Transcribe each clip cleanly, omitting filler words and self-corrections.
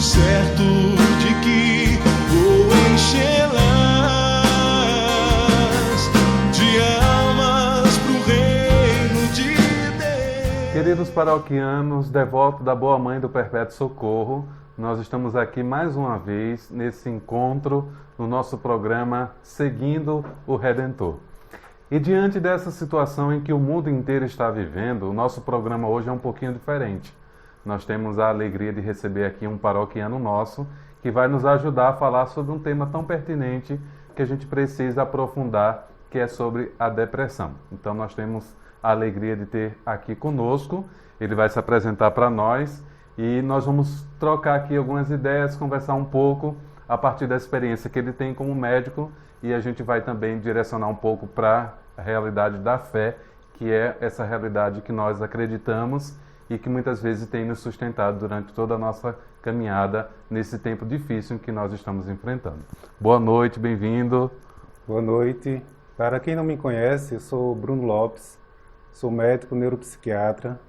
certo de que vou enchê-las de almas pro reino de Deus. Queridos paroquianos, devotos da Boa Mãe do Perpétuo Socorro, nós estamos aqui mais uma vez nesse encontro no nosso programa Seguindo o Redentor. E diante dessa situação em que o mundo inteiro está vivendo, o nosso programa hoje é um pouquinho diferente. Nós temos a alegria de receber aqui um paroquiano nosso que vai nos ajudar a falar sobre um tema tão pertinente que a gente precisa aprofundar, que é sobre a depressão. Então nós temos a alegria de ter aqui conosco, ele vai se apresentar para nós e nós vamos trocar aqui algumas ideias, conversar um pouco a partir da experiência que ele tem como médico e a gente vai também direcionar um pouco para a realidade da fé, que é essa realidade que nós acreditamos e que muitas vezes tem nos sustentado durante toda a nossa caminhada nesse tempo difícil em que nós estamos enfrentando. Boa noite, bem-vindo. Boa noite. Para quem não me conhece, eu sou Bruno Lopes, sou médico neuropsiquiatra,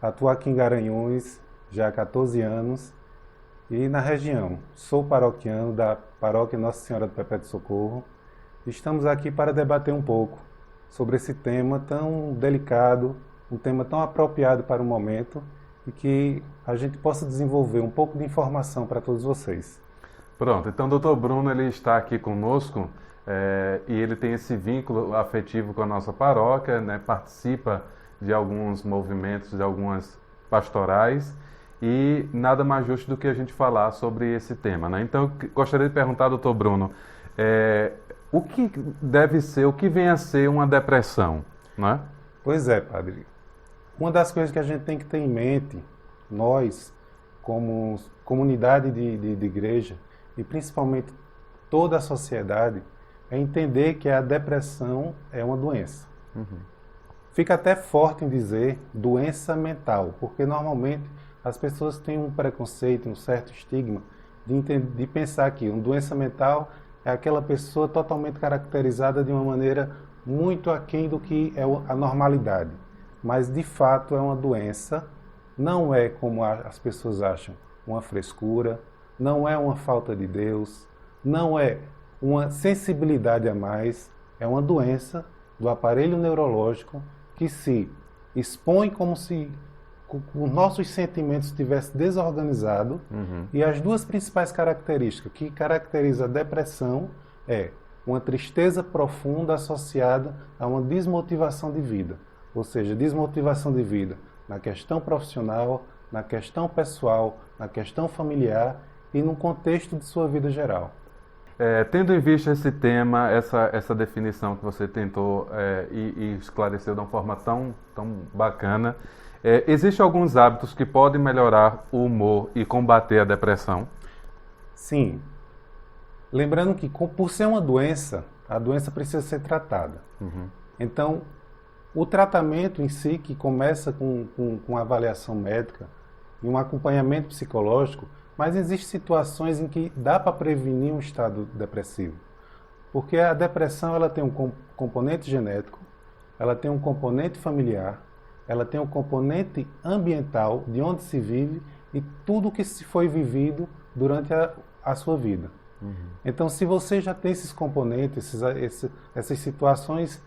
atuo aqui em Garanhuns já há 14 anos e na região. Sou paroquiano da Paróquia Nossa Senhora do Perpétuo Socorro. Estamos aqui para debater um pouco sobre esse tema tão delicado, um tema tão apropriado para o momento e que a gente possa desenvolver um pouco de informação para todos vocês. Pronto, então o Dr. Bruno ele está aqui conosco e ele tem esse vínculo afetivo com a nossa paróquia, né, participa de alguns movimentos, de algumas pastorais e nada mais justo do que a gente falar sobre esse tema, né? Então eu gostaria de perguntar ao Dr. Bruno, o que deve ser, o que vem a ser uma depressão, né? Pois é, padre. Uma das coisas que a gente tem que ter em mente, nós, como comunidade de igreja, e principalmente toda a sociedade, é entender que a depressão é uma doença. Uhum. Fica até forte em dizer doença mental, porque normalmente as pessoas têm um preconceito, um certo estigma de pensar que uma doença mental é aquela pessoa totalmente caracterizada de uma maneira muito aquém do que é a normalidade. Mas, de fato, é uma doença, não é como as pessoas acham, uma frescura, não é uma falta de Deus, não é uma sensibilidade a mais, é uma doença do aparelho neurológico que se expõe como se os nossos sentimentos estivessem desorganizados. Uhum. E as duas principais características que caracterizam a depressão é uma tristeza profunda associada a uma desmotivação de vida. Ou seja, desmotivação de vida na questão profissional, na questão pessoal, na questão familiar e no contexto de sua vida geral. Tendo em vista esse tema, essa definição que você tentou e esclareceu de uma forma tão bacana, existem alguns hábitos que podem melhorar o humor e combater a depressão? Sim. Lembrando que, por ser uma doença, a doença precisa ser tratada. Uhum. Então, o tratamento em si, que começa com avaliação médica e um acompanhamento psicológico, mas existem situações em que dá para prevenir um estado depressivo. Porque a depressão ela tem um componente genético, ela tem um componente familiar, ela tem um componente ambiental, de onde se vive e tudo que se foi vivido durante a sua vida. Uhum. Então, se você já tem esses componentes, essas situações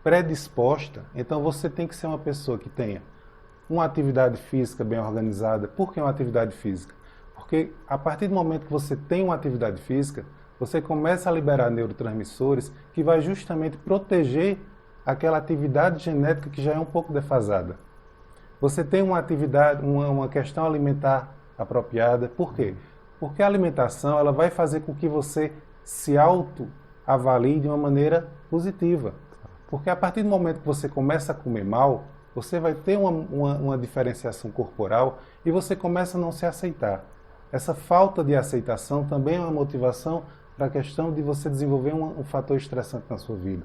predisposta, então você tem que ser uma pessoa que tenha uma atividade física bem organizada. Por que uma atividade física? Porque a partir do momento que você tem uma atividade física, você começa a liberar neurotransmissores que vai justamente proteger aquela atividade genética que já é um pouco defasada. Você tem uma atividade, uma questão alimentar apropriada. Por quê? Porque a alimentação ela vai fazer com que você se autoavalie de uma maneira positiva. Porque a partir do momento que você começa a comer mal, você vai ter uma diferenciação corporal e você começa a não se aceitar. Essa falta de aceitação também é uma motivação para a questão de você desenvolver um fator estressante na sua vida.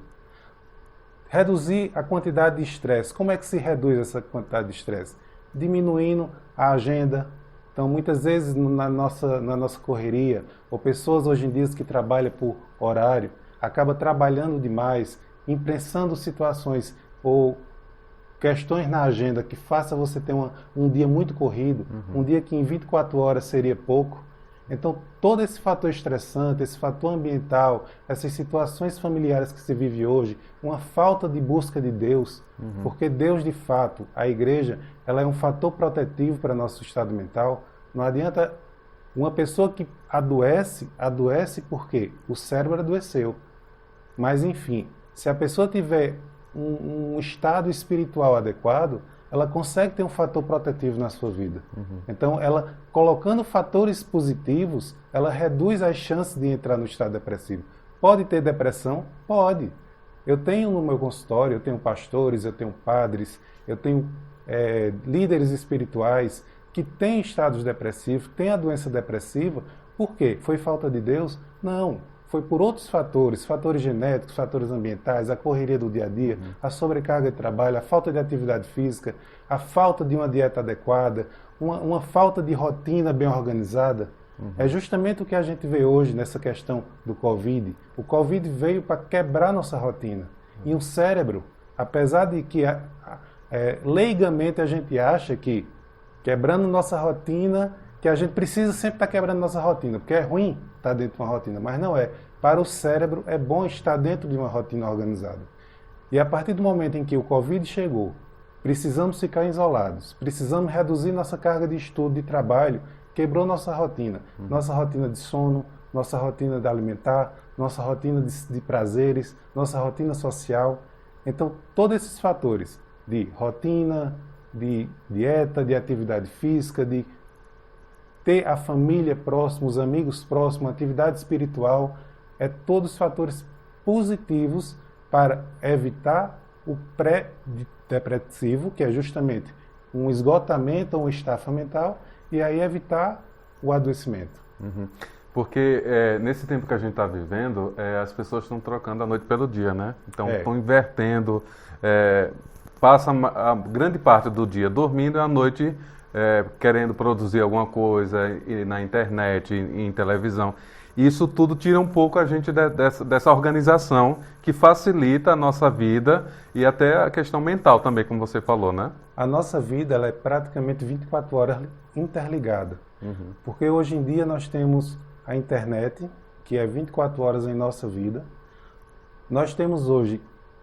Reduzir a quantidade de estresse. Como é que se reduz essa quantidade de estresse? Diminuindo a agenda. Então, muitas vezes, na nossa correria, ou pessoas hoje em dia que trabalham por horário, acaba trabalhando demais, imprensando situações ou questões na agenda que faça você ter um dia muito corrido, um dia que em 24 horas seria pouco. Então, todo esse fator estressante, esse fator ambiental, essas situações familiares que se vive hoje, uma falta de busca de Deus, porque Deus, de fato, a igreja, ela é um fator protetivo para nosso estado mental. Não adianta uma pessoa que adoece porque o cérebro adoeceu. Mas, enfim, se a pessoa tiver um estado espiritual adequado, ela consegue ter um fator protetivo na sua vida. Então, ela colocando fatores positivos, ela reduz as chances de entrar no estado depressivo. Pode ter depressão? Pode. Eu tenho no meu consultório, eu tenho pastores, eu tenho padres, eu tenho líderes espirituais que têm estados depressivos, têm a doença depressiva. Por quê? Foi falta de Deus? Não. Foi por outros fatores, fatores genéticos, fatores ambientais, a correria do dia a dia, a sobrecarga de trabalho, a falta de atividade física, a falta de uma dieta adequada, uma falta de rotina bem organizada. É justamente o que a gente vê hoje nessa questão do Covid. O Covid veio para quebrar nossa rotina. E o cérebro, apesar de que leigamente a gente acha que quebrando nossa rotina, que a gente precisa sempre estar quebrando nossa rotina, porque é ruim estar dentro de uma rotina, mas não é. Para o cérebro é bom estar dentro de uma rotina organizada. E a partir do momento em que o Covid chegou, precisamos ficar isolados, precisamos reduzir nossa carga de estudo, de trabalho, quebrou nossa rotina de sono, nossa rotina de alimentar, nossa rotina de prazeres, nossa rotina social. Então, todos esses fatores de rotina, de dieta, de atividade física, de ter a família próxima, os amigos próximos, atividade espiritual, todos fatores positivos para evitar o pré-depressivo, que é justamente um esgotamento ou uma estafa mental, e aí evitar o adoecimento. Porque nesse tempo que a gente está vivendo, as pessoas estão trocando a noite pelo dia, né? Então estão invertendo, passa a grande parte do dia dormindo e à noite querendo produzir alguma coisa na internet, em televisão. Isso tudo tira um pouco a gente dessa organização que facilita a nossa vida e até a questão mental também, como você falou, né? A nossa vida ela é praticamente 24 horas interligada. Porque hoje em dia nós temos a internet, que é 24 horas em nossa vida. Nós temos hoje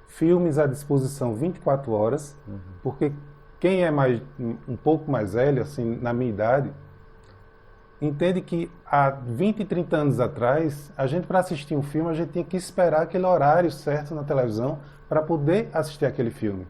filmes à disposição 24 horas, porque quem é um pouco mais velho, assim, na minha idade, entende que há 20, 30 anos atrás, a gente, para assistir um filme, a gente tinha que esperar aquele horário certo na televisão para poder assistir aquele filme.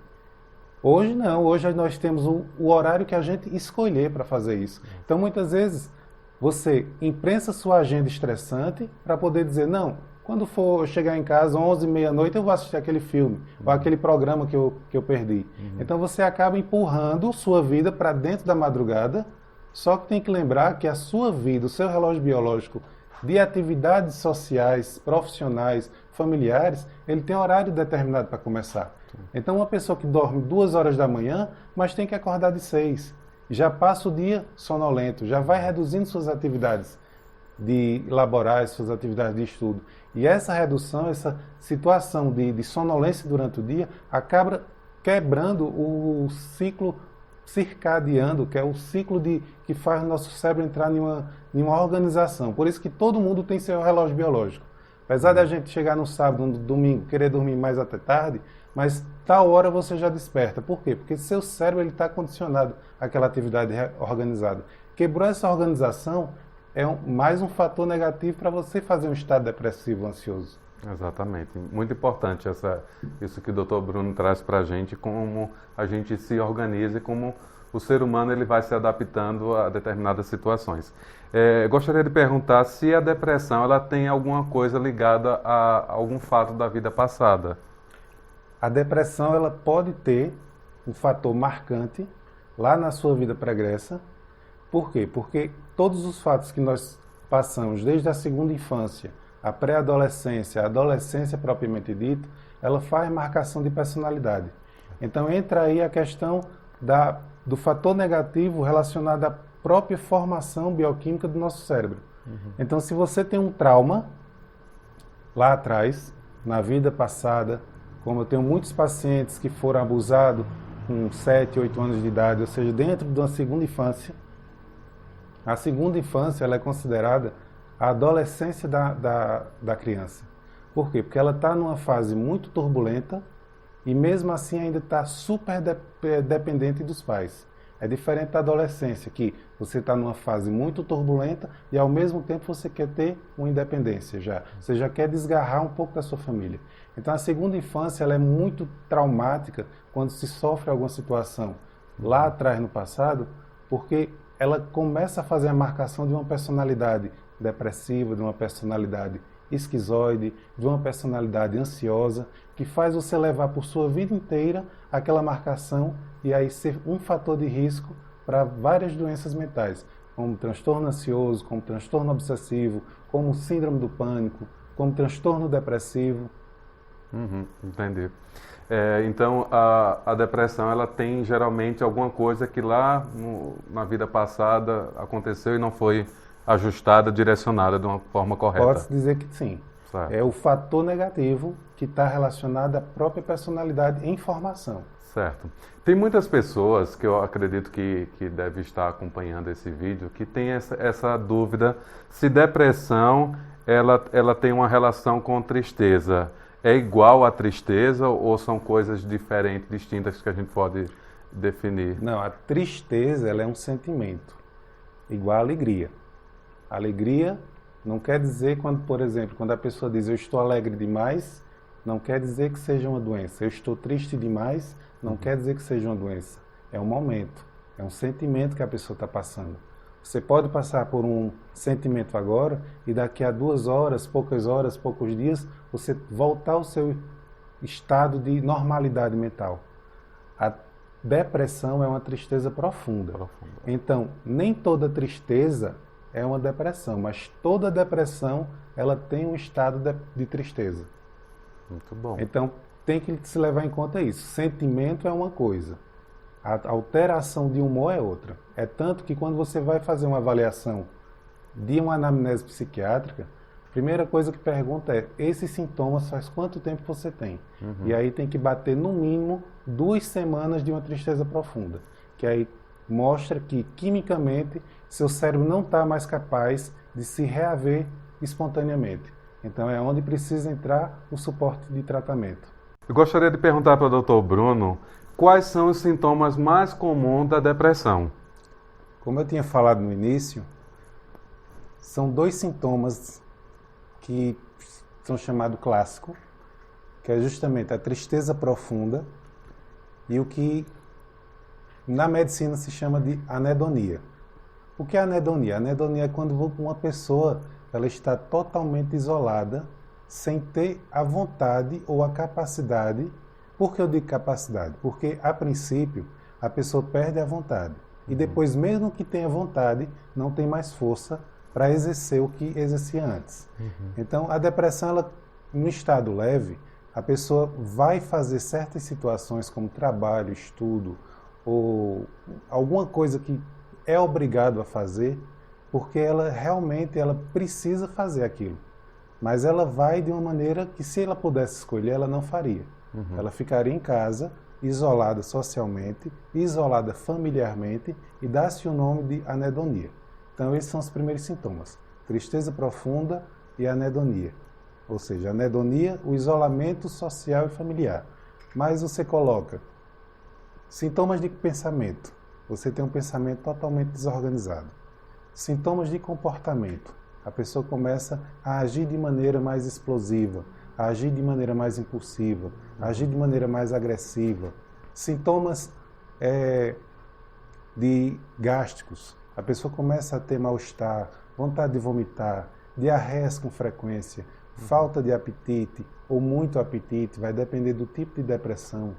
Hoje não, hoje nós temos o horário que a gente escolher para fazer isso. Então, muitas vezes, você imprensa sua agenda estressante para poder dizer, não, quando for chegar em casa, 11, meia-noite, eu vou assistir aquele filme, ou aquele programa que eu perdi. Então, você acaba empurrando sua vida para dentro da madrugada. Só que tem que lembrar que a sua vida, o seu relógio biológico de atividades sociais, profissionais, familiares, ele tem horário determinado para começar. Então, uma pessoa que dorme 2 horas da manhã, mas tem que acordar de 6, já passa o dia sonolento, já vai reduzindo suas atividades laborais, suas atividades de estudo. E essa redução, essa situação de sonolência durante o dia, acaba quebrando o ciclo circadiano, que é o ciclo que faz o nosso cérebro entrar em uma organização. Por isso que todo mundo tem seu relógio biológico. Apesar da gente chegar no sábado, no domingo, querer dormir mais até tarde, mas tal hora você já desperta. Por quê? Porque seu cérebro está condicionado àquela atividade organizada. Quebrou essa organização, mais um fator negativo para você fazer um estado depressivo, ansioso. Exatamente. Muito importante isso que o Dr. Bruno traz para a gente, como a gente se organiza e como o ser humano ele vai se adaptando a determinadas situações. Gostaria de perguntar se a depressão ela tem alguma coisa ligada a algum fato da vida passada. A depressão ela pode ter um fator marcante lá na sua vida pregressa. Por quê? Porque todos os fatos que nós passamos desde a segunda infância, a pré-adolescência, a adolescência propriamente dita, ela faz marcação de personalidade. Então entra aí a questão do fator negativo relacionado à própria formação bioquímica do nosso cérebro. Então se você tem um trauma lá atrás, na vida passada, como eu tenho muitos pacientes que foram abusados com 7, 8 anos de idade, ou seja, dentro de uma segunda infância. A segunda infância ela é considerada a adolescência da criança. Por quê? Porque ela está numa fase muito turbulenta e mesmo assim ainda está super dependente dos pais. É diferente da adolescência, que você está numa fase muito turbulenta e ao mesmo tempo você quer ter uma independência já. Você já quer desgarrar um pouco da sua família. Então a segunda infância ela é muito traumática quando se sofre alguma situação lá atrás no passado, porque ela começa a fazer a marcação de uma personalidade depressiva, de uma personalidade esquizoide, de uma personalidade ansiosa, que faz você levar por sua vida inteira aquela marcação e aí ser um fator de risco para várias doenças mentais, como transtorno ansioso, como transtorno obsessivo, como síndrome do pânico, como transtorno depressivo. Entendi. Então, a depressão, ela tem geralmente alguma coisa que lá na vida passada aconteceu e não foi ajustada, direcionada de uma forma correta. Pode-se dizer que sim. Certo. É o fator negativo que está relacionado à própria personalidade em formação. Certo. Tem muitas pessoas que eu acredito que devem estar acompanhando esse vídeo que tem essa dúvida se depressão ela tem uma relação com tristeza. É igual à tristeza ou são coisas diferentes, distintas que a gente pode definir? Não, a tristeza ela é um sentimento, igual à alegria. A alegria não quer dizer quando, por exemplo, quando a pessoa diz eu estou alegre demais, não quer dizer que seja uma doença. Eu estou triste demais, não quer dizer que seja uma doença. É um momento, é um sentimento que a pessoa está passando. Você pode passar por um sentimento agora e daqui a 2 horas, poucos dias, você voltar ao seu estado de normalidade mental. A depressão é uma tristeza profunda. Então, nem toda tristeza é uma depressão, mas toda depressão ela tem um estado de tristeza. Muito bom. Então, tem que se levar em conta isso. Sentimento é uma coisa, a alteração de humor é outra. É tanto que quando você vai fazer uma avaliação de uma anamnese psiquiátrica, a primeira coisa que pergunta é, esses sintomas faz quanto tempo você tem? E aí tem que bater no mínimo 2 semanas de uma tristeza profunda, que aí mostra que quimicamente seu cérebro não está mais capaz de se reaver espontaneamente. Então é onde precisa entrar o suporte de tratamento. Eu gostaria de perguntar para o Dr. Bruno quais são os sintomas mais comuns da depressão. Como eu tinha falado no início, são 2 sintomas que são chamados clássicos, que é justamente a tristeza profunda e o que na medicina se chama de anedonia. O que é anedonia? Anedonia é quando uma pessoa ela está totalmente isolada, sem ter a vontade ou a capacidade. Por que eu digo capacidade? Porque, a princípio, a pessoa perde a vontade. E depois, mesmo que tenha vontade, não tem mais força para exercer o que exercia antes. Então, a depressão, ela, no estado leve, a pessoa vai fazer certas situações como trabalho, estudo, ou alguma coisa que é obrigado a fazer, porque ela realmente ela precisa fazer aquilo. Mas ela vai de uma maneira que, se ela pudesse escolher, ela não faria. Ela ficaria em casa, isolada socialmente, isolada familiarmente, e dá-se o nome de anedonia. Então, esses são os primeiros sintomas. Tristeza profunda e anedonia. Ou seja, anedonia, o isolamento social e familiar. Mas você coloca sintomas de pensamento. Você tem um pensamento totalmente desorganizado. Sintomas de comportamento. A pessoa começa a agir de maneira mais explosiva, a agir de maneira mais impulsiva, a agir de maneira mais agressiva. Sintomas de gástricos. A pessoa começa a ter mal-estar, vontade de vomitar, diarreias com frequência, falta de apetite ou muito apetite, vai depender do tipo de depressão.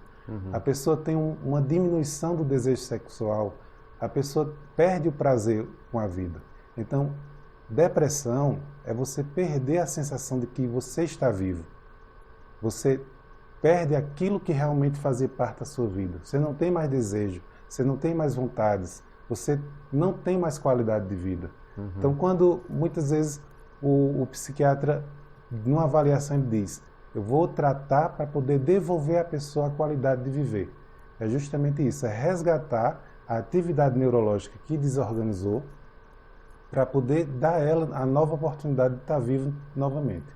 A pessoa tem uma diminuição do desejo sexual, a pessoa perde o prazer com a vida. Então, depressão é você perder a sensação de que você está vivo. Você perde aquilo que realmente fazia parte da sua vida. Você não tem mais desejo, você não tem mais vontades, você não tem mais qualidade de vida. Então, quando muitas vezes o psiquiatra, numa avaliação, ele diz: eu vou tratar para poder devolver à pessoa a qualidade de viver. é justamente isso, é resgatar a atividade neurológica que desorganizou para poder dar a ela a nova oportunidade de estar vivo novamente.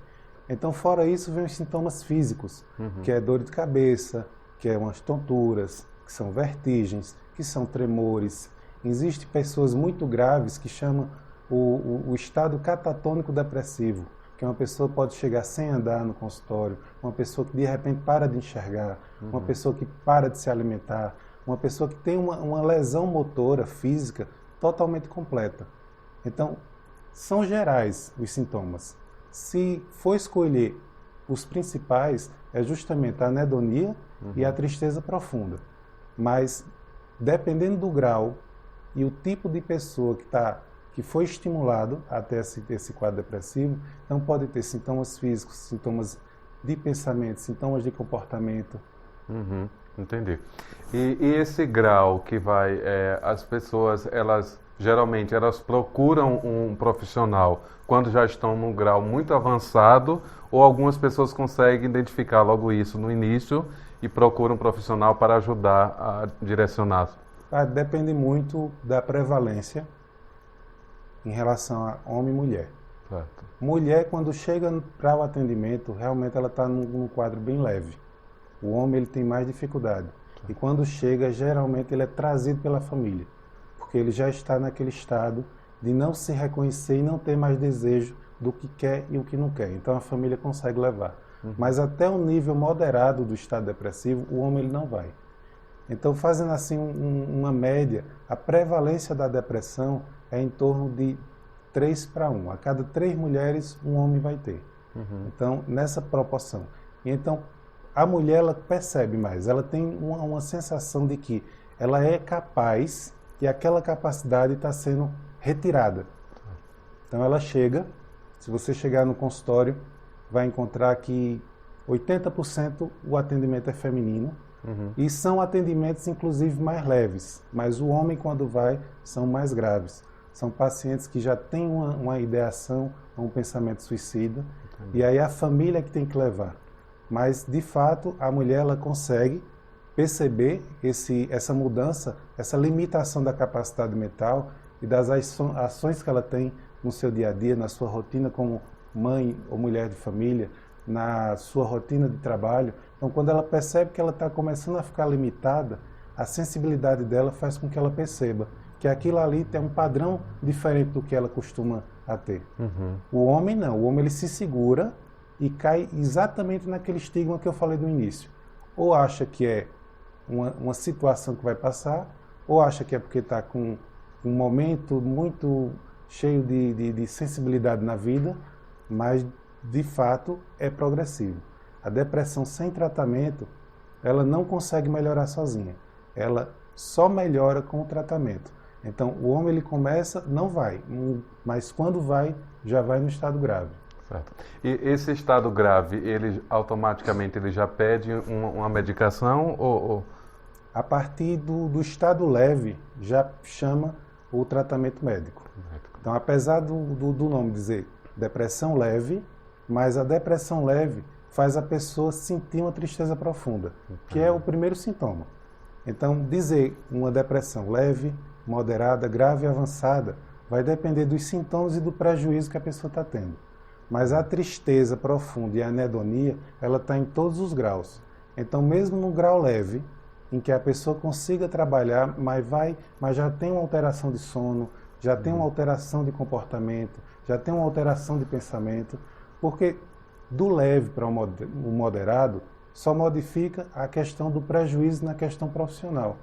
Então, fora isso, vem os sintomas físicos, que é dor de cabeça, que é umas tonturas, que são vertigens, que são tremores. Existem pessoas muito graves que chamam o estado catatônico depressivo, que uma pessoa pode chegar sem andar no consultório, uma pessoa que de repente para de enxergar, uma pessoa que para de se alimentar, uma pessoa que tem uma lesão motora, física, totalmente completa. Então, são gerais os sintomas. Se for escolher os principais, é justamente a anedonia e a tristeza profunda. Mas, dependendo do grau e o tipo de pessoa que foi estimulado até esse quadro depressivo, então pode ter sintomas físicos, sintomas de pensamento, sintomas de comportamento. Entendi. E esse grau que vai, as pessoas, geralmente elas procuram um profissional quando já estão num grau muito avançado, ou algumas pessoas conseguem identificar logo isso no início e procuram um profissional para ajudar a direcionar? Depende muito da prevalência em relação a homem e mulher. Certo. Mulher, quando chega para o atendimento, realmente ela está num quadro bem leve. O homem ele tem mais dificuldade. E quando chega, geralmente ele é trazido pela família, porque ele já está naquele estado de não se reconhecer e não ter mais desejo do que quer e o que não quer. Então a família consegue levar. Mas até o nível moderado do estado depressivo, o homem ele não vai. Então, fazendo assim uma média, a prevalência da depressão é em torno de 3 para 1. A cada 3 mulheres, um homem vai ter. Então, nessa proporção. E então, a mulher ela percebe mais, ela tem uma sensação de que ela é capaz e aquela capacidade está sendo retirada. Então, ela chega, se você chegar no consultório, vai encontrar que 80% o atendimento é feminino, e são atendimentos, inclusive, mais leves. Mas o homem, quando vai, são mais graves. São pacientes que já têm uma ideação, um pensamento suicida. E aí a família que tem que levar. Mas, de fato, a mulher ela consegue perceber essa mudança, essa limitação da capacidade mental e das ações que ela tem no seu dia a dia, na sua rotina como mãe ou mulher de família, na sua rotina de trabalho. Então, quando ela percebe que ela está começando a ficar limitada, a sensibilidade dela faz com que ela perceba que aquilo ali tem um padrão diferente do que ela costuma a ter. O homem não, o homem ele se segura e cai exatamente naquele estigma que eu falei no início. Ou acha que é uma situação que vai passar, ou acha que é porque está com um momento muito cheio de sensibilidade na vida, mas de fato é progressivo. A depressão sem tratamento, ela não consegue melhorar sozinha. Ela só melhora com o tratamento. Então, o homem ele começa, não vai, mas quando vai, já vai no estado grave. Certo. E esse estado grave, ele automaticamente ele já pede uma medicação ou... A partir do estado leve, já chama o tratamento médico. Então, apesar do nome dizer depressão leve, mas a depressão leve faz a pessoa sentir uma tristeza profunda, que é o primeiro sintoma. Então, dizer uma depressão leve, moderada, grave e avançada vai depender dos sintomas e do prejuízo que a pessoa está tendo. Mas a tristeza profunda e a anedonia, ela está em todos os graus. Então, mesmo no grau leve, em que a pessoa consiga trabalhar, mas já tem uma alteração de sono, já tem uma alteração de comportamento, já tem uma alteração de pensamento, porque do leve para o moderado só modifica a questão do prejuízo na questão profissional.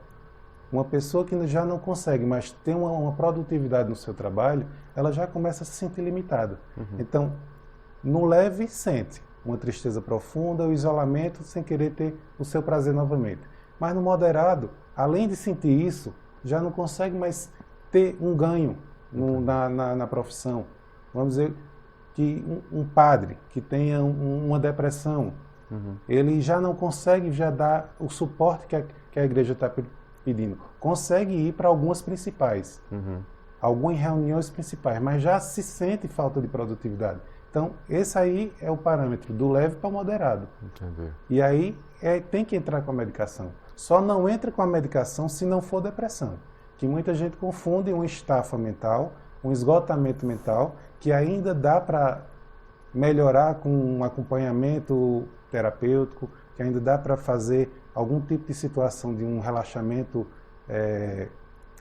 Uma pessoa que já não consegue mais ter uma produtividade no seu trabalho, ela já começa a se sentir limitada. Então, no leve, sente uma tristeza profunda, o isolamento, sem querer ter o seu prazer novamente. Mas no moderado, além de sentir isso, já não consegue mais ter um ganho na profissão. Vamos dizer que um padre que tenha uma depressão, ele já não consegue já dar o suporte que a igreja está pedindo. Consegue ir para algumas principais, algumas reuniões principais, mas já se sente falta de produtividade. Então, esse aí é o parâmetro do leve para o moderado. Entendi. E aí tem que entrar com a medicação. Só não entra com a medicação se não for depressão. Que muita gente confunde uma estafa mental, um esgotamento mental, que ainda dá para melhorar com um acompanhamento terapêutico, que ainda dá para fazer algum tipo de situação de um relaxamento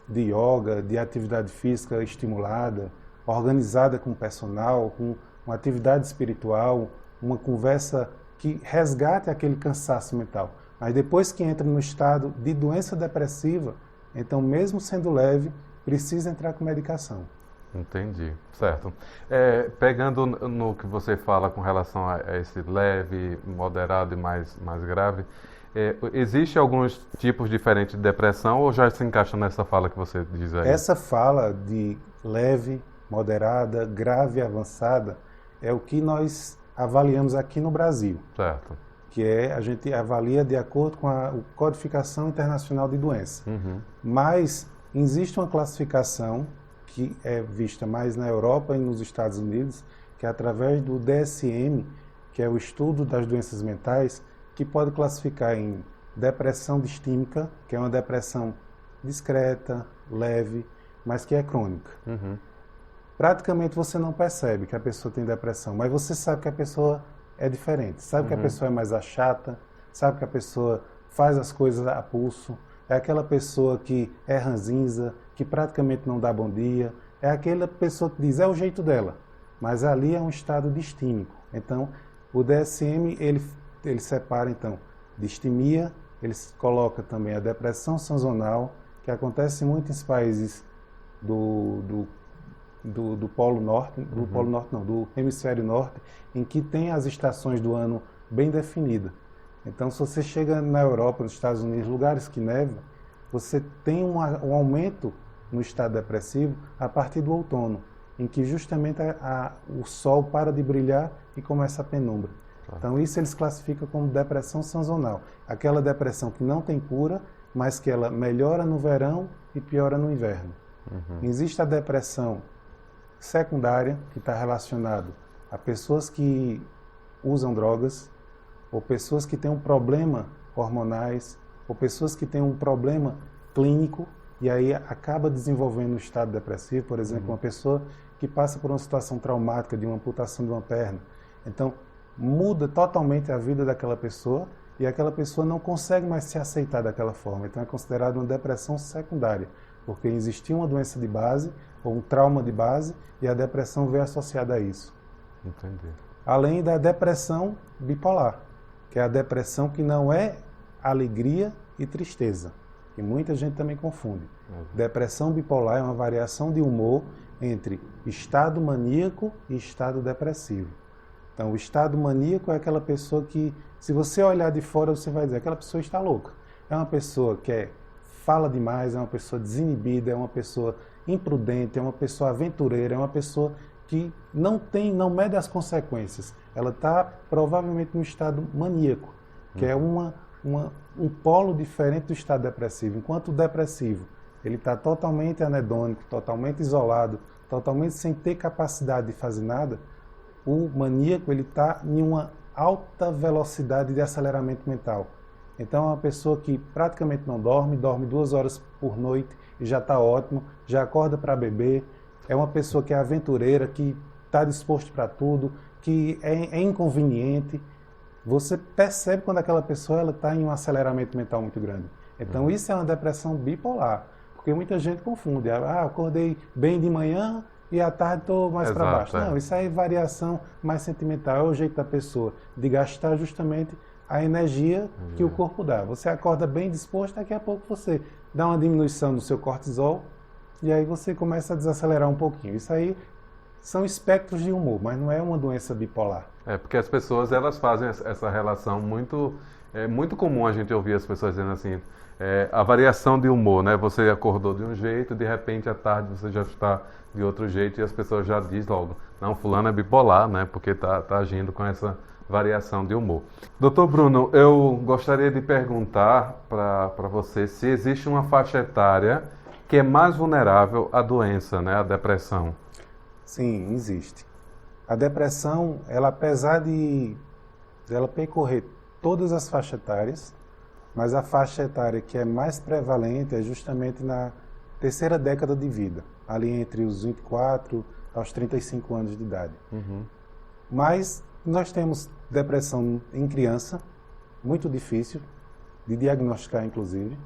de yoga, de atividade física estimulada, organizada com o personal, com uma atividade espiritual, uma conversa que resgate aquele cansaço mental. Mas depois que entra no estado de doença depressiva, então mesmo sendo leve, precisa entrar com medicação. Entendi, certo. Pegando no que você fala com relação a esse leve, moderado e mais grave, existe alguns tipos diferentes de depressão ou já se encaixa nessa fala que você diz aí? Essa fala de leve, moderada, grave e avançada é o que nós avaliamos aqui no Brasil. Certo. Que a gente avalia de acordo com a Codificação Internacional de Doença. Uhum. Mas existe uma classificação que é vista mais na Europa e nos Estados Unidos, que é através do DSM, que é o estudo das doenças mentais, que pode classificar em depressão distímica, que é uma depressão discreta, leve, mas que é crônica. Uhum. Praticamente você não percebe que a pessoa tem depressão, mas você sabe que a pessoa é diferente, sabe que a pessoa é mais achata, sabe que a pessoa faz as coisas a pulso, é aquela pessoa que é ranzinza, que praticamente não dá bom dia, é aquela pessoa que diz, é o jeito dela, mas ali é um estado distímico. Então, o DSM, ele separa, então, distimia, ele coloca também a depressão sazonal, que acontece muito em países do Polo Norte, do Hemisfério Norte, em que tem as estações do ano bem definidas. Então, se você chega na Europa, nos Estados Unidos, lugares que nevam, você tem um aumento no estado depressivo a partir do outono, em que justamente o sol para de brilhar e começa a penumbra. Então, isso eles classificam como depressão sazonal. Aquela depressão que não tem cura, mas que ela melhora no verão e piora no inverno. Uhum. Existe a depressão secundária, que está relacionado a pessoas que usam drogas, ou pessoas que têm um problema hormonais, ou pessoas que têm um problema clínico, e aí acaba desenvolvendo um estado depressivo, por exemplo, uma pessoa que passa por uma situação traumática de uma amputação de uma perna. Então, muda totalmente a vida daquela pessoa, e aquela pessoa não consegue mais se aceitar daquela forma. Então, é considerado uma depressão secundária, porque existia uma doença de base, ou um trauma de base, e a depressão veio associada a isso. Entendi. Além da depressão bipolar, que é a depressão que não é alegria e tristeza, que muita gente também confunde. Depressão bipolar é uma variação de humor entre estado maníaco e estado depressivo. Então, o estado maníaco é aquela pessoa que, se você olhar de fora, você vai dizer, aquela pessoa está louca. É uma pessoa que fala demais, é uma pessoa desinibida, é uma pessoa imprudente, é uma pessoa aventureira, é uma pessoa que não mede as consequências. Ela está provavelmente no estado maníaco, que é um polo diferente do estado depressivo. Enquanto o depressivo, ele está totalmente anedônico, totalmente isolado, totalmente sem ter capacidade de fazer nada, o maníaco ele está em uma alta velocidade de aceleramento mental. Então é uma pessoa que praticamente não dorme 2 horas por noite e já está ótimo, já acorda para beber, é uma pessoa que é aventureira, que está disposto para tudo, que é inconveniente. Você percebe quando aquela pessoa está em um aceleramento mental muito grande. Então isso é uma depressão bipolar, porque muita gente confunde. Acordei bem de manhã e à tarde estou mais para baixo. Não, isso aí é variação mais sentimental, é o jeito da pessoa de gastar justamente a energia que o corpo dá. Você acorda bem disposto, daqui a pouco você dá uma diminuição no seu cortisol e aí você começa a desacelerar um pouquinho. Isso aí são espectros de humor, mas não é uma doença bipolar. Porque as pessoas elas fazem essa relação muito... É muito comum a gente ouvir as pessoas dizendo assim, a variação de humor, né? Você acordou de um jeito, de repente à tarde você já está de outro jeito e as pessoas já dizem logo, não, fulano é bipolar, né? Porque está agindo com essa variação de humor. Doutor Bruno, eu gostaria de perguntar para você se existe uma faixa etária que é mais vulnerável à doença, né? À depressão. Sim, existe. A depressão, ela apesar de ela percorrer todas as faixas etárias, mas a faixa etária que é mais prevalente é justamente na terceira década de vida, ali entre os 24 aos 35 anos de idade. Mas nós temos depressão em criança, muito difícil de diagnosticar, inclusive,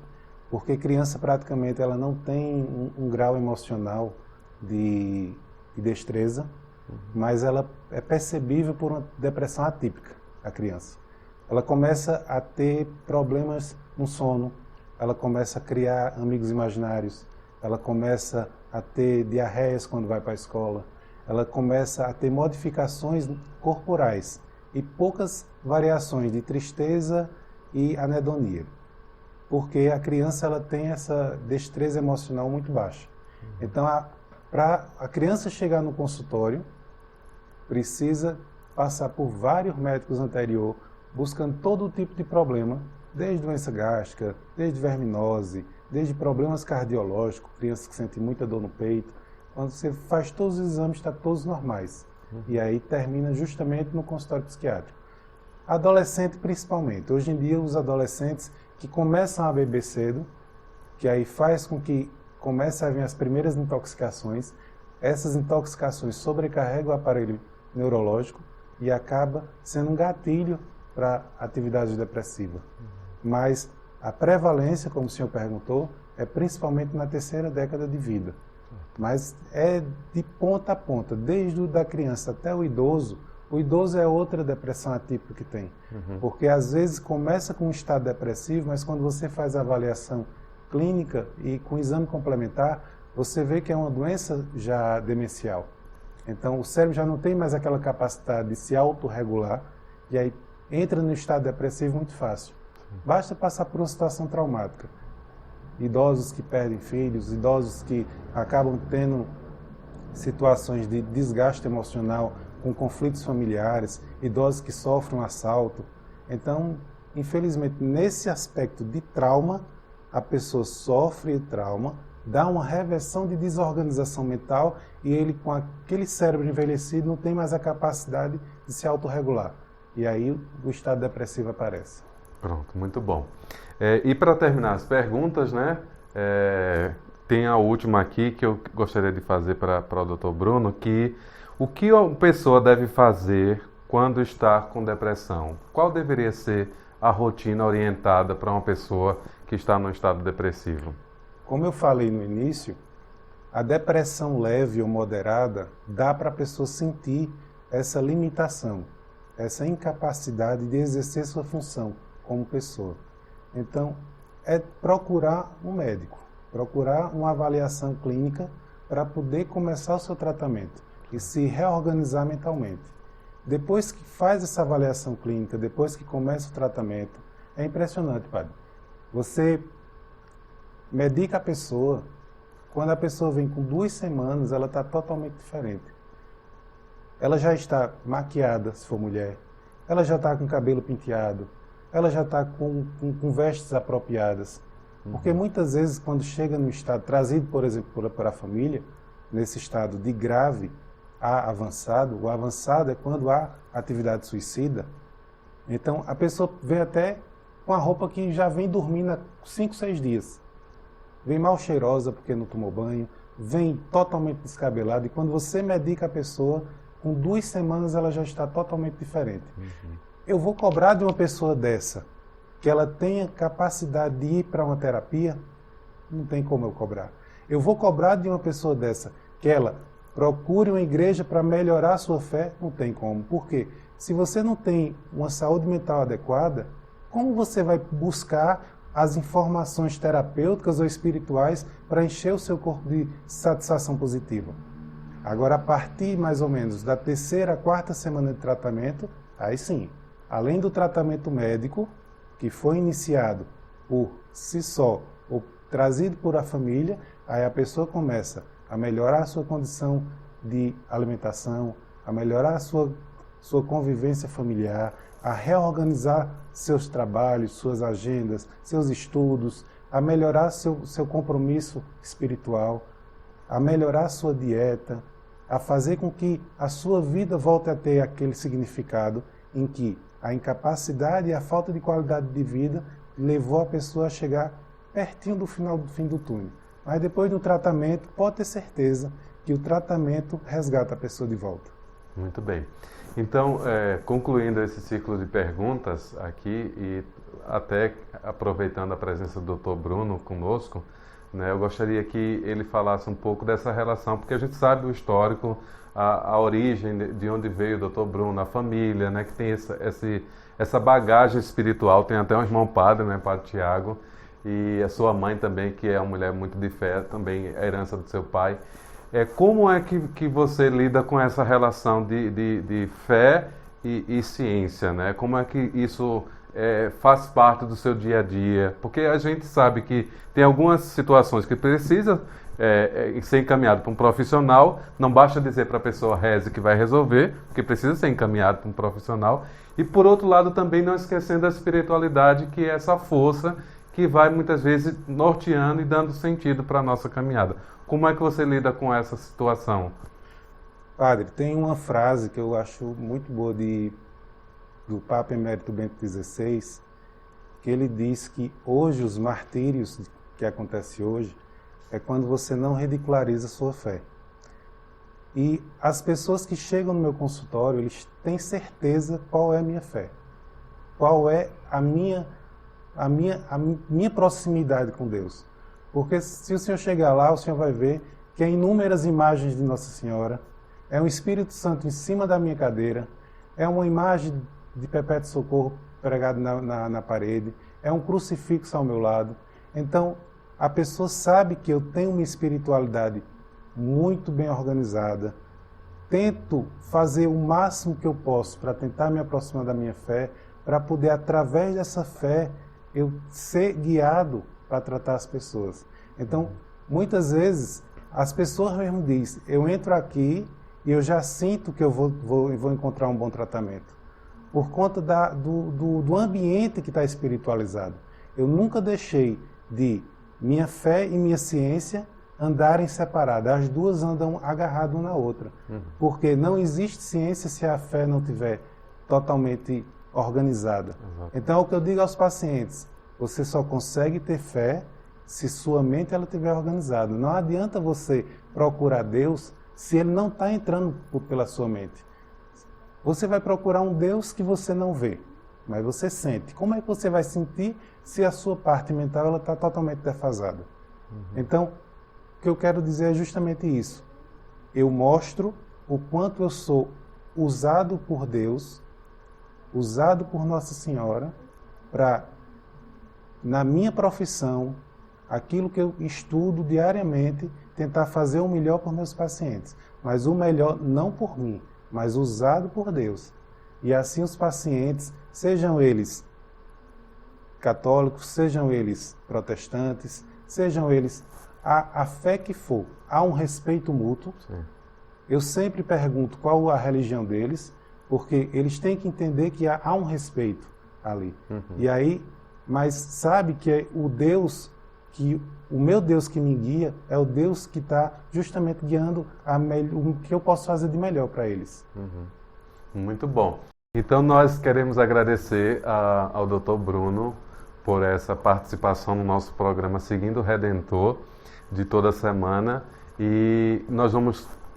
porque criança praticamente ela não tem um grau emocional de destreza, mas ela é percebível por uma depressão atípica, a criança. Ela começa a ter problemas no sono, ela começa a criar amigos imaginários, ela começa a ter diarreias quando vai para a escola, ela começa a ter modificações corporais e poucas variações de tristeza e anedonia, porque a criança ela tem essa destreza emocional muito baixa. Então, para a criança chegar no consultório, precisa passar por vários médicos anterior, buscando todo tipo de problema, desde doença gástrica, desde verminose, desde problemas cardiológicos, crianças que sentem muita dor no peito. Quando você faz todos os exames, está todos normais. E aí termina justamente no consultório psiquiátrico. Adolescente principalmente. Hoje em dia, os adolescentes que começam a beber cedo, que aí faz com que comece a vir as primeiras intoxicações, essas intoxicações sobrecarregam o aparelho neurológico e acaba sendo um gatilho para atividade depressiva. Mas a prevalência, como o senhor perguntou, é principalmente na terceira década de vida. Mas é de ponta a ponta, desde o da criança até o idoso. O idoso é outra depressão atípica que tem. Porque às vezes começa com um estado depressivo, mas quando você faz a avaliação clínica e com exame complementar, você vê que é uma doença já demencial. Então o cérebro já não tem mais aquela capacidade de se autorregular e aí entra no estado depressivo muito fácil. Basta passar por uma situação traumática. Idosos que perdem filhos, idosos que acabam tendo situações de desgaste emocional com conflitos familiares, idosos que sofrem um assalto. Então, infelizmente, nesse aspecto de trauma, a pessoa sofre o trauma, dá uma reversão de desorganização mental e ele, com aquele cérebro envelhecido, não tem mais a capacidade de se autorregular. E aí o estado depressivo aparece. Pronto, muito bom. E para terminar as perguntas, né? Tem a última aqui que eu gostaria de fazer para o Dr. Bruno, que o que a pessoa deve fazer quando está com depressão? Qual deveria ser a rotina orientada para uma pessoa que está no estado depressivo? Como eu falei no início, a depressão leve ou moderada dá para a pessoa sentir essa limitação, essa incapacidade de exercer sua função como pessoa. Então, é procurar um médico, procurar uma avaliação clínica para poder começar o seu tratamento e se reorganizar mentalmente. Depois que faz essa avaliação clínica, depois que começa o tratamento, é impressionante, padre. Você medica a pessoa, quando a pessoa vem com 2 semanas, ela está totalmente diferente. Ela já está maquiada, se for mulher, ela já está com cabelo penteado, ela já está com vestes apropriadas. Porque muitas vezes, quando chega no estado, trazido, por exemplo, para a família, nesse estado de grave a avançado, o avançado é quando há atividade suicida, então a pessoa vem até com a roupa que já vem dormindo há 5, 6 dias. Vem mal cheirosa porque não tomou banho, vem totalmente descabelada, e quando você medica a pessoa, com 2 semanas ela já está totalmente diferente. Eu vou cobrar de uma pessoa dessa que ela tenha capacidade de ir para uma terapia? Não tem como eu cobrar. Eu vou cobrar de uma pessoa dessa que ela procure uma igreja para melhorar a sua fé? Não tem como. Por quê? Se você não tem uma saúde mental adequada, como você vai buscar as informações terapêuticas ou espirituais para encher o seu corpo de satisfação positiva? Agora, a partir mais ou menos da 3ª, 4ª semana de tratamento, aí sim, além do tratamento médico, que foi iniciado por si só ou trazido por a família, aí a pessoa começa a melhorar a sua condição de alimentação, a melhorar a sua convivência familiar, a reorganizar seus trabalhos, suas agendas, seus estudos, a melhorar seu compromisso espiritual, a melhorar a sua dieta, a fazer com que a sua vida volte a ter aquele significado em que a incapacidade e a falta de qualidade de vida levou a pessoa a chegar pertinho do final do fim do túnel. Mas depois do tratamento, pode ter certeza que o tratamento resgata a pessoa de volta. Muito bem. Então, concluindo esse ciclo de perguntas aqui e até aproveitando a presença do Dr. Bruno conosco, né, eu gostaria que ele falasse um pouco dessa relação, porque a gente sabe o histórico, a origem de onde veio o Dr. Bruno, a família, né, que tem essa bagagem espiritual. Tem até um irmão padre, né, Padre Tiago, e a sua mãe também, que é uma mulher muito de fé, também a herança do seu pai. Como é que você lida com essa relação de fé e ciência, né? Como é que isso faz parte do seu dia a dia? Porque a gente sabe que tem algumas situações que precisa ser encaminhado para um profissional. Não basta dizer para a pessoa reze que vai resolver, porque precisa ser encaminhado para um profissional. E por outro lado também não esquecendo a espiritualidade, que é essa força que vai muitas vezes norteando e dando sentido para a nossa caminhada. Como é que você lida com essa situação? Padre, tem uma frase que eu acho muito boa do Papa Emérito Bento XVI, que ele diz que hoje os martírios que acontecem hoje é quando você não ridiculariza a sua fé. E as pessoas que chegam no meu consultório, eles têm certeza qual é a minha fé, qual é a minha proximidade com Deus. Porque se o senhor chegar lá, o senhor vai ver que há inúmeras imagens de Nossa Senhora, é um Espírito Santo em cima da minha cadeira, é uma imagem de Perpétuo Socorro pregado na parede, é um crucifixo ao meu lado. Então, a pessoa sabe que eu tenho uma espiritualidade muito bem organizada, tento fazer o máximo que eu posso para tentar me aproximar da minha fé, para poder, através dessa fé, eu ser guiado para tratar as pessoas. Então, muitas vezes, as pessoas mesmo dizem, eu entro aqui e eu já sinto que eu vou encontrar um bom tratamento. Por conta do ambiente que está espiritualizado. Eu nunca deixei de minha fé e minha ciência andarem separadas. As duas andam agarradas uma na outra. Porque não existe ciência se a fé não estiver totalmente organizada. Exato. Então, é o que eu digo aos pacientes. Você só consegue ter fé se sua mente ela estiver organizada. Não adianta você procurar Deus se Ele não está entrando pela sua mente. Você vai procurar um Deus que você não vê, mas você sente. Como é que você vai sentir se a sua parte mental está totalmente defasada? Então, o que eu quero dizer é justamente isso. Eu mostro o quanto eu sou usado por Deus, usado por Nossa Senhora, para, na minha profissão, aquilo que eu estudo diariamente, tentar fazer o melhor por meus pacientes. Mas o melhor não por mim, mas usado por Deus. E assim os pacientes, sejam eles católicos, sejam eles protestantes, sejam eles a fé que for, há um respeito mútuo. Sim. Eu sempre pergunto qual a religião deles, porque eles têm que entender que há um respeito ali. E aí, mas sabe que é o Deus, que o meu Deus que me guia, é o Deus que está justamente guiando o que eu posso fazer de melhor para eles. Muito bom. Então nós queremos agradecer ao Dr. Bruno por essa participação no nosso programa Seguindo o Redentor de toda semana, e nós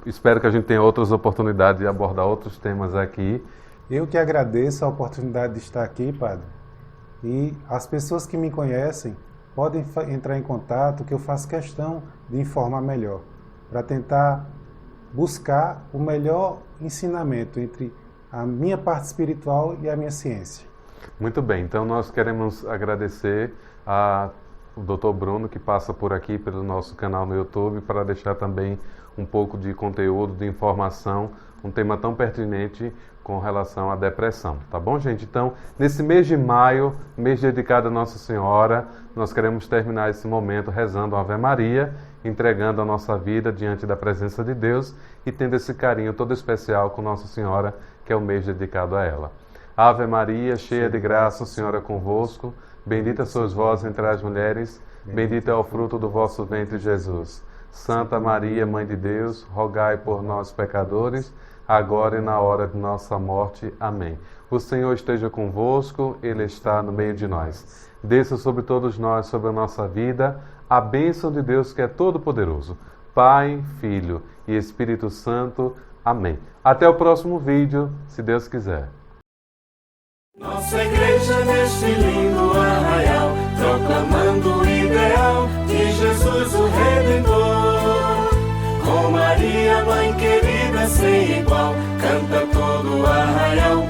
espero que a gente tenha outras oportunidades de abordar outros temas aqui. Eu que agradeço a oportunidade de estar aqui, Padre. E as pessoas que me conhecem podem entrar em contato, que eu faço questão de informar melhor, para tentar buscar o melhor ensinamento entre a minha parte espiritual e a minha ciência. Muito bem, então nós queremos agradecer ao Dr. Bruno, que passa por aqui pelo nosso canal no YouTube, para deixar também um pouco de conteúdo, de informação, um tema tão pertinente com relação à depressão. Tá bom, gente? Então, nesse mês de maio, mês dedicado a Nossa Senhora, nós queremos terminar esse momento rezando a Ave Maria, entregando a nossa vida diante da presença de Deus e tendo esse carinho todo especial com Nossa Senhora, que é o mês dedicado a ela. Ave Maria, cheia de graça, o Senhor é convosco. Bendita sois vós entre as mulheres, bendito é o fruto do vosso ventre, Jesus. Santa Maria, Mãe de Deus, rogai por nós, pecadores, agora e na hora de nossa morte. Amém. O Senhor esteja convosco, Ele está no meio de nós. Desça sobre todos nós, sobre a nossa vida, a bênção de Deus que é todo-poderoso. Pai, Filho e Espírito Santo. Amém. Até o próximo vídeo, se Deus quiser. Nossa igreja neste lindo arraial, proclamando o ideal de Jesus o Redentor. Com Maria, mãe querida, sem igual, canta todo o arraial.